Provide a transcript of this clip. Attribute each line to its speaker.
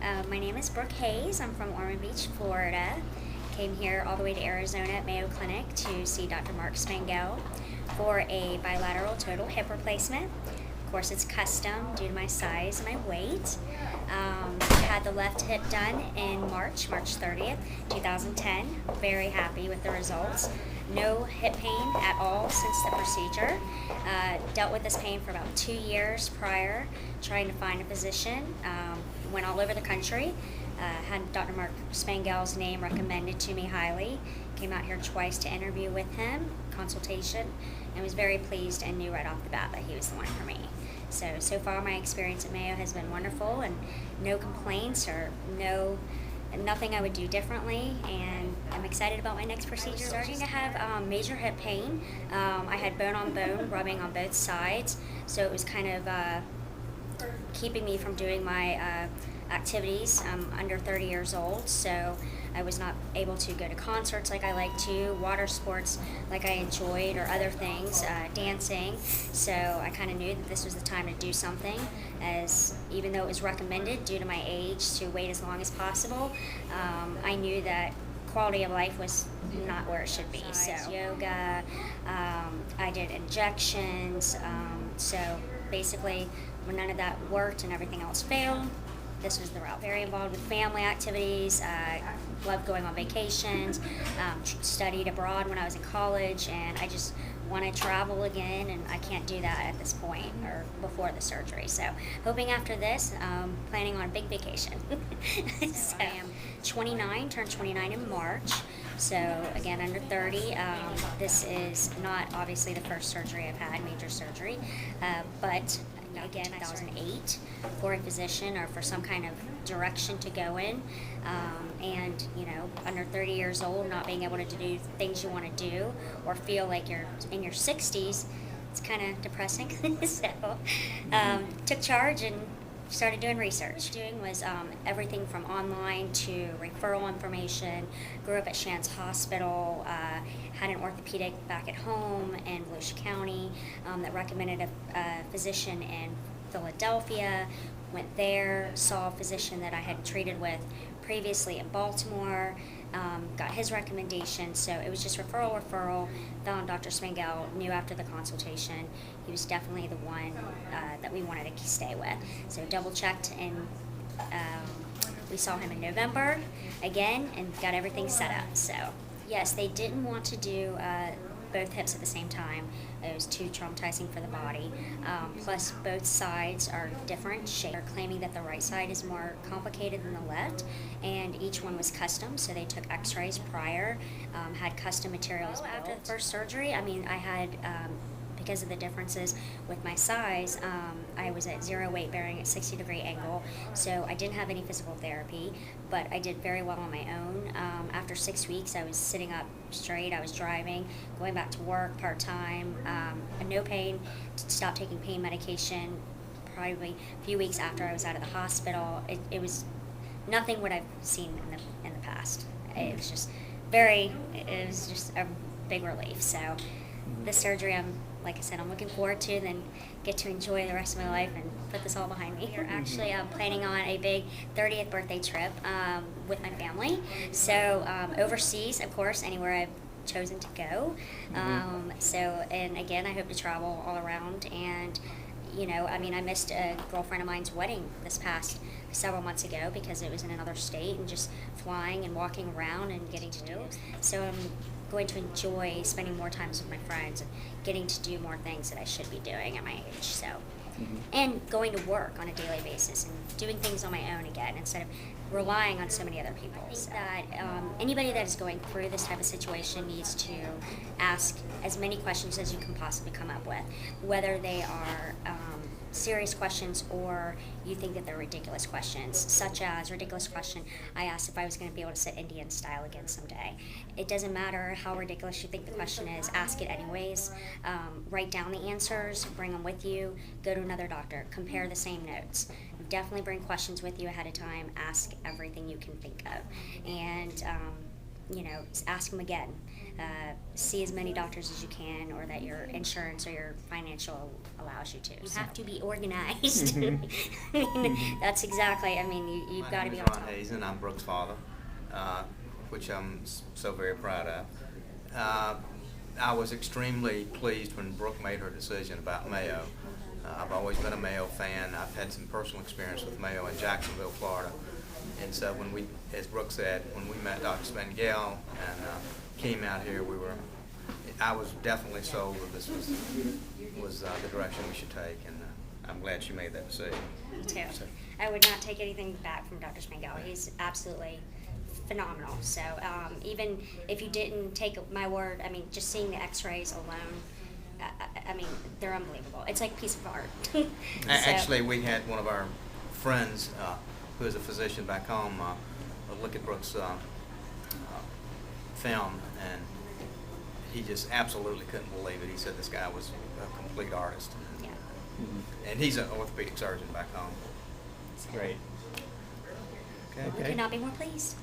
Speaker 1: My name is Brooke Hayes. I'm from Ormond Beach, Florida. Came here all the way to Arizona at Mayo Clinic to see Dr. Mark Spangel for a bilateral total hip replacement. Of course, it's custom due to my size and my weight. Had the left hip done in March 30th, 2010. Very happy with the results. No hip pain at all since the procedure. Dealt with this pain for about 2 years prior, trying to find a physician. Went all over the country. Had Dr. Mark Spangel's name recommended to me highly. Came out here twice to interview with him, consultation, and was very pleased and knew right off the bat that he was the one for me. So far my experience at Mayo has been wonderful, and no complaints or nothing I would do differently, and I'm excited about my next procedure. I'm starting to have major hip pain. I had bone on bone rubbing on both sides, so it was kind of keeping me from doing my activities. I'm under 30 years old, so I was not able to go to concerts like I like to, water sports like I enjoyed, or other things, dancing. So I kind of knew that this was the time to do something, as even though it was recommended due to my age to wait as long as possible, I knew that quality of life was not where it should be. So yoga, I did injections, so basically when none of that worked and everything else failed, this was the route. Very involved with family activities, loved going on vacations, studied abroad when I was in college, and I just want to travel again, and I can't do that at this point or before the surgery. So hoping after this, planning on a big vacation. So I am 29, turned 29 in March. So again, under 30. This is not obviously the first surgery I've had, major surgery, but again, 2008 for a physician or for some kind of direction to go in, and under 30 years old, not being able to do things you want to do or feel like you're in your 60s, it's kind of depressing. So took charge and started doing research. Doing was everything from online to referral information. Grew up at Shands Hospital, had an orthopedic back at home in Volusia County that recommended a physician in Philadelphia. Went there, saw a physician that I had treated with previously in Baltimore, got his recommendation, so it was just referral. Found Dr. Spangel, knew after the consultation he was definitely the one that we wanted to stay with. So double checked, and we saw him in November again and got everything set up. So yes, they didn't want to do both hips at the same time. It was too traumatizing for the body. Plus, both sides are different shapes. They're claiming that the right side is more complicated than the left, and each one was custom, so they took x-rays prior, had custom materials. After the first surgery, I had, because of the differences with my size, I was at zero weight bearing at 60-degree angle, so I didn't have any physical therapy, but I did very well on my own. After 6 weeks, I was sitting up straight, I was driving, going back to work part-time, no pain, stopped taking pain medication probably a few weeks after I was out of the hospital. It was nothing what I've seen in the past. It was just a big relief. So this surgery, like I said, I'm looking forward to, and then get to enjoy the rest of my life and put this all behind me. We're actually planning on a big 30th birthday trip with my family. So overseas, of course, anywhere I've chosen to go. And again, I hope to travel all around. And I missed a girlfriend of mine's wedding this past several months ago because it was in another state, and just flying and walking around and getting to do. So I'm going to enjoy spending more time with my friends and getting to do more things that I should be doing at my age. So, and going to work on a daily basis and doing things on my own again instead of relying on so many other people. I think that anybody that is going through this type of situation needs to ask as many questions as you can possibly come up with, whether they are serious questions or you think that they're ridiculous questions, such as ridiculous question, I asked if I was going to be able to sit Indian style again someday. It doesn't matter how ridiculous you think the question is, ask it anyways. Write down the answers, bring them with you, go to another doctor, compare the same notes. Definitely bring questions with you ahead of time, ask everything you can think of, and ask them again. see as many doctors as you can, or that your insurance or your financial allows you to. You have to be organized. I mean, that's exactly. I mean, you've got to be on top.
Speaker 2: My name is Ron Hayes, and I'm Brooke's father, which I'm so very proud of. I was extremely pleased when Brooke made her decision about Mayo. I've always been a Mayo fan. I've had some personal experience with Mayo in Jacksonville, Florida. And so when we, as Brooke said, when we met Dr. Spangel and came out here, I was definitely sold that this was the direction we should take, and I'm glad she made that decision.
Speaker 1: Me too.
Speaker 2: So,
Speaker 1: I would not take anything back from Dr. Spangel. He's absolutely phenomenal. So even if you didn't take my word, I mean, just seeing the X-rays alone, I mean, they're unbelievable. It's like a piece of art. So,
Speaker 2: actually, we had one of our friends who is a physician back home look at Brooke's film, and he just absolutely couldn't believe it. He said this guy was a complete artist.
Speaker 1: yeah.
Speaker 2: And he's an orthopedic surgeon back home.
Speaker 3: It's great.
Speaker 2: Okay.
Speaker 1: We could not be more pleased.